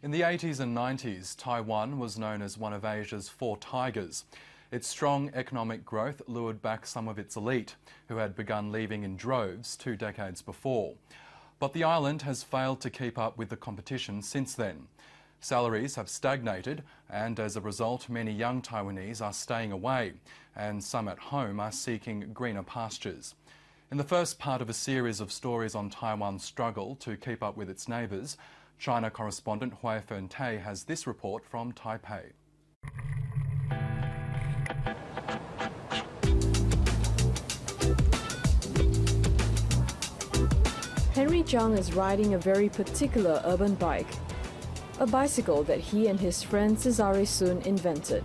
In the 80s and 90s, Taiwan was known as one of Asia's four tigers. Its strong economic growth lured back some of its elite, who had begun leaving in droves 2 decades before. But the island has failed to keep up with the competition since then. Salaries have stagnated, and as a result, many young Taiwanese are staying away, and some at home are seeking greener pastures. In the first part of a series of stories on Taiwan's struggle to keep up with its neighbours, China correspondent Hui Fern-Tay has this report from Taipei. Henry Zhang is riding a very particular urban bike, a bicycle that he and his friend Cesare Sun invented.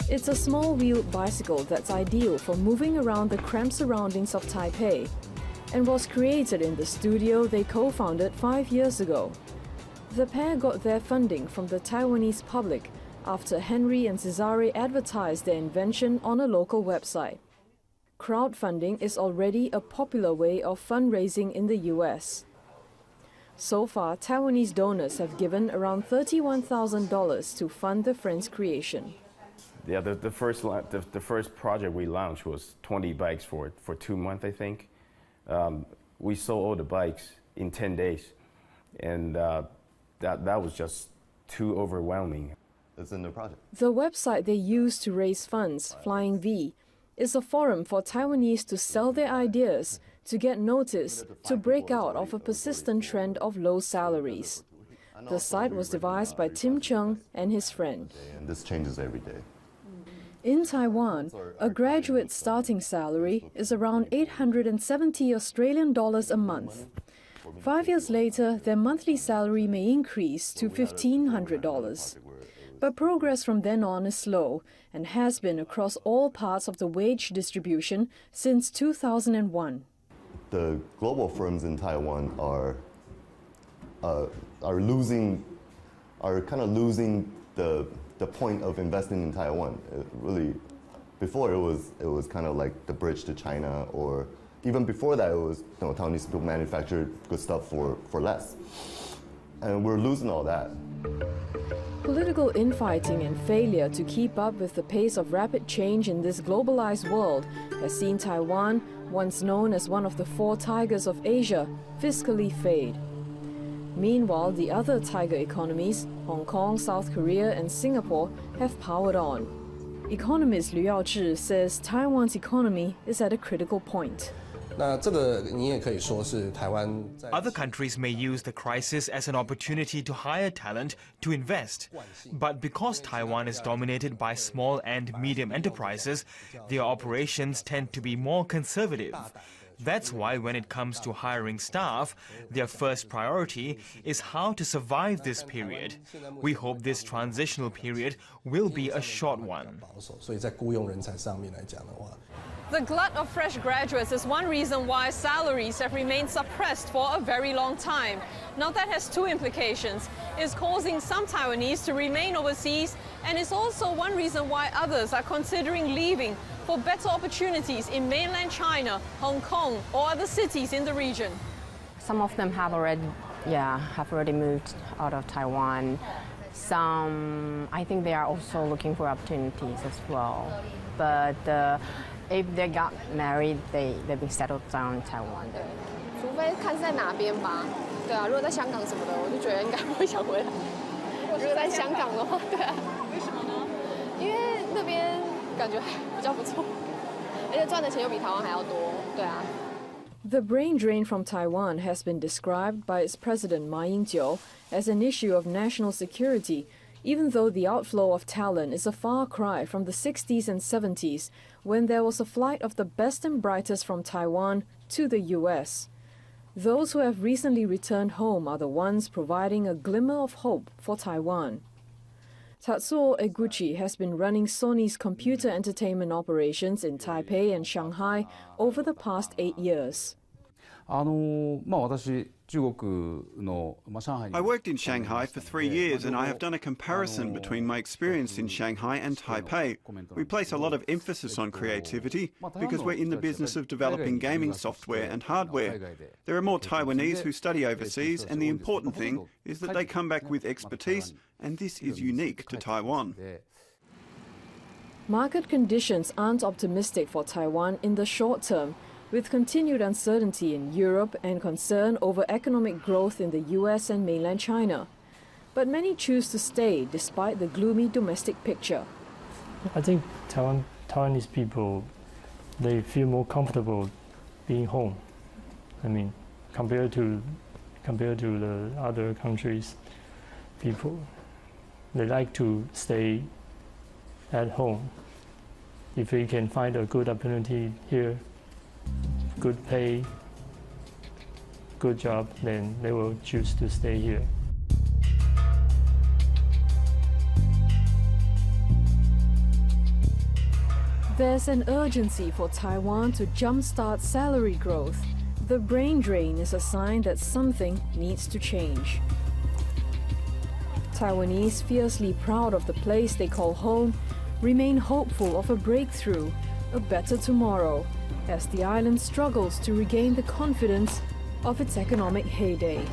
It's a small-wheeled bicycle that's ideal for moving around the cramped surroundings of Taipei and was created in the studio they co-founded 5 years ago. The pair got their funding from the Taiwanese public after Henry and Cesare advertised their invention on a local website. Crowdfunding is already a popular way of fundraising in the US. So far, Taiwanese donors have given around $31,000 to fund the friend's creation. Yeah, the first project we launched was 20 bikes for 2 months, I think. We sold all the bikes in 10 days, and that was just too overwhelming. It's in the project. The website they use to raise funds, Flying V, is a forum for Taiwanese to sell their ideas, to get noticed, to break out of a persistent trend of low salaries. The site was devised by Tim Chung and his friend. And this changes every day. In Taiwan, a graduate's starting salary is around 870 Australian dollars a month. 5 years later, their monthly salary may increase to $1,500. But progress from then on is slow and has been across all parts of the wage distribution since 2001. The global firms in Taiwan are losing the point of investing in Taiwan. Really, before it was kind of like the bridge to China, or even before that, it was Taiwanese people manufactured good stuff for less, and we're losing all that. Political infighting and failure to keep up with the pace of rapid change in this globalized world has seen Taiwan, once known as one of the four tigers of Asia, fiscally fade. Meanwhile, the other tiger economies, Hong Kong, South Korea, and Singapore, have powered on. Economist Liu Yaozhi says Taiwan's economy is at a critical point. Other countries may use the crisis as an opportunity to hire talent to invest. But because Taiwan is dominated by small and medium enterprises, their operations tend to be more conservative. That's why when it comes to hiring staff, their first priority is how to survive this period. We hope this transitional period will be a short one. The glut of fresh graduates is one reason why salaries have remained suppressed for a very long time. Now that has two implications. It's causing some Taiwanese to remain overseas, and it's also one reason why others are considering leaving for better opportunities in mainland China, Hong Kong, or other cities in the region. Some of them have already moved out of Taiwan. Some, I think they are also looking for opportunities as well. But if they got married, they'll be settled down in Taiwan. 除非看是在哪边吧，对啊，如果在香港什么的，我就觉得应该不会想回来。如果在香港的话，对啊。为什么呢？因为那边感觉比较不错，而且赚的钱又比台湾还要多，对啊。The brain drain from Taiwan has been described by its president Ma Ying-jeou as an issue of national security, even though the outflow of talent is a far cry from the 60s and 70s, when there was a flight of the best and brightest from Taiwan to the US. Those who have recently returned home are the ones providing a glimmer of hope for Taiwan. Tatsuo Eguchi has been running Sony's computer entertainment operations in Taipei and Shanghai over the past 8 years. 私 I worked in Shanghai for 3 years, and I have done a comparison between my experience in Shanghai and Taipei. We place a lot of emphasis on creativity because we're in the business of developing gaming software and hardware. There are more Taiwanese who study overseas, and the important thing is that they come back with expertise, and this is unique to Taiwan. Market conditions aren't optimistic for Taiwan in the short term, with continued uncertainty in Europe and concern over economic growth in the US and mainland China. But many choose to stay despite the gloomy domestic picture. I think Taiwanese people, they feel more comfortable being home. I mean, compared to the other countries, people, they like to stay at home. If we can find a good opportunity here, good pay, good job, then they will choose to stay here. There's an urgency for Taiwan to jumpstart salary growth. The brain drain is a sign that something needs to change. Taiwanese, fiercely proud of the place they call home, remain hopeful of a breakthrough, a better tomorrow, as the island struggles to regain the confidence of its economic heyday.